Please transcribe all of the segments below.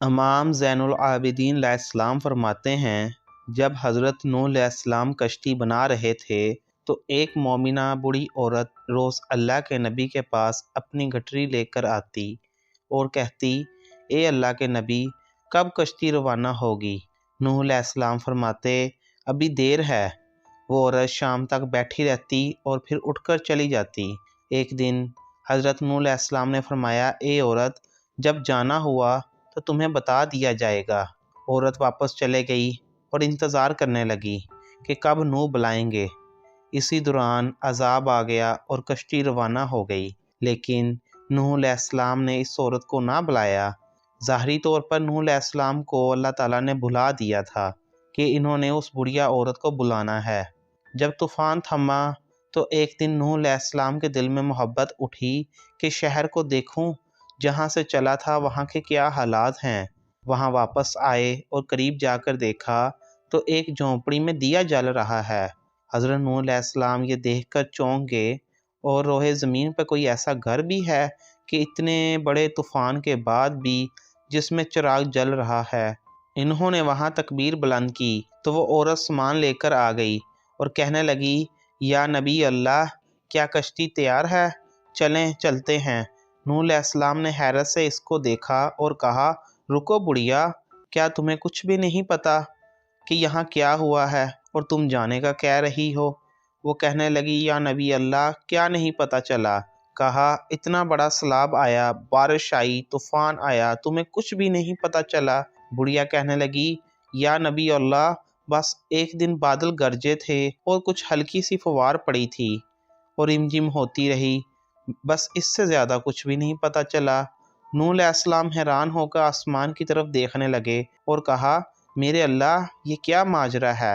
امام زین العابدین علیہ السلام فرماتے ہیں، جب حضرت نوح علیہ السلام کشتی بنا رہے تھے تو ایک مومنہ بوڑھی عورت روز اللہ کے نبی کے پاس اپنی گٹری لے کر آتی اور کہتی، اے اللہ کے نبی، کب کشتی روانہ ہوگی؟ نوح علیہ السلام فرماتے، ابھی دیر ہے۔ وہ عورت شام تک بیٹھی رہتی اور پھر اٹھ کر چلی جاتی۔ ایک دن حضرت نوح علیہ السلام نے فرمایا، اے عورت، جب جانا ہوا تو تمہیں بتا دیا جائے گا۔ عورت واپس چلے گئی اور انتظار کرنے لگی کہ کب نوح بلائیں گے۔ اسی دوران عذاب آ گیا اور کشتی روانہ ہو گئی، لیکن نوح علیہ السلام نے اس عورت کو نہ بلایا۔ ظاہری طور پر نوح علیہ السلام کو اللہ تعالیٰ نے بھلا دیا تھا کہ انہوں نے اس بڑھیا عورت کو بلانا ہے۔ جب طوفان تھما تو ایک دن نوح علیہ السلام کے دل میں محبت اٹھی کہ شہر کو دیکھوں، جہاں سے چلا تھا وہاں کے کیا حالات ہیں۔ وہاں واپس آئے اور قریب جا کر دیکھا تو ایک جھونپڑی میں دیا جل رہا ہے۔ حضرت نوح علیہ السلام یہ دیکھ کر چونک گئے اور روئے زمین پہ کوئی ایسا گھر بھی ہے کہ اتنے بڑے طوفان کے بعد بھی جس میں چراغ جل رہا ہے۔ انہوں نے وہاں تکبیر بلند کی تو وہ عورت سامان لے کر آ گئی اور کہنے لگی، یا نبی اللہ، کیا کشتی تیار ہے؟ چلیں چلتے ہیں۔ نوح علیہ السلام نے حیرت سے اس کو دیکھا اور کہا، رکو بڑھیا، کیا تمہیں کچھ بھی نہیں پتا کہ یہاں کیا ہوا ہے اور تم جانے کا کہہ رہی ہو؟ وہ کہنے لگی، یا نبی اللہ، کیا نہیں پتا چلا؟ کہا، اتنا بڑا سیلاب آیا، بارش آئی، طوفان آیا، تمہیں کچھ بھی نہیں پتا چلا؟ بڑھیا کہنے لگی، یا نبی اللہ، بس ایک دن بادل گرجے تھے اور کچھ ہلکی سی فوار پڑی تھی اور رمجم ہوتی رہی، بس اس سے زیادہ کچھ بھی نہیں پتا چلا۔ نوح علیہ السلام حیران ہو کر آسمان کی طرف دیکھنے لگے اور کہا، میرے اللہ، یہ کیا ماجرا ہے؟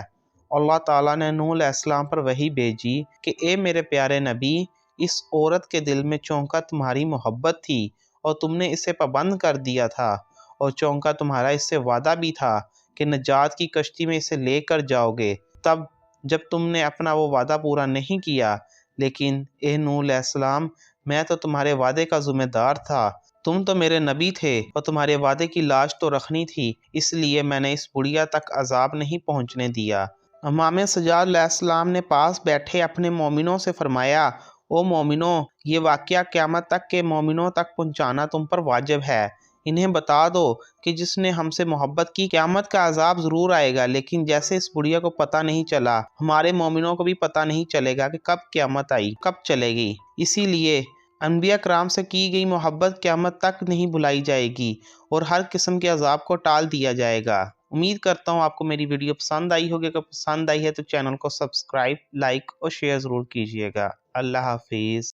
اللہ تعالیٰ نے نوح علیہ السلام پر وحی بھیجی کہ اے میرے پیارے نبی، اس عورت کے دل میں چونکا تمہاری محبت تھی اور تم نے اسے پابند کر دیا تھا، اور چونکا تمہارا اس سے وعدہ بھی تھا کہ نجات کی کشتی میں اسے لے کر جاؤ گے، تب جب تم نے اپنا وہ وعدہ پورا نہیں کیا۔ لیکن اے نوح علیہ السلام، میں تو تمہارے وعدے کا ذمہ دار تھا، تم تو میرے نبی تھے اور تمہارے وعدے کی لاش تو رکھنی تھی، اس لیے میں نے اس بڑھیا تک عذاب نہیں پہنچنے دیا۔ امام سجاد علیہ السلام نے پاس بیٹھے اپنے مومنوں سے فرمایا، او مومنوں، یہ واقعہ قیامت تک کے مومنوں تک پہنچانا تم پر واجب ہے۔ انہیں بتا دو کہ جس نے ہم سے محبت کی، قیامت کا عذاب ضرور آئے گا، لیکن جیسے اس بڑھیا کو پتہ نہیں چلا، ہمارے مومنوں کو بھی پتہ نہیں چلے گا کہ کب قیامت آئی، کب چلے گی۔ اسی لیے انبیاء کرام سے کی گئی محبت قیامت تک نہیں بھلائی جائے گی اور ہر قسم کے عذاب کو ٹال دیا جائے گا۔ امید کرتا ہوں آپ کو میری ویڈیو پسند آئی ہوگی۔ اگر پسند آئی ہے تو چینل کو سبسکرائب، لائک اور شیئر ضرور کیجیے گا۔ اللہ حافظ۔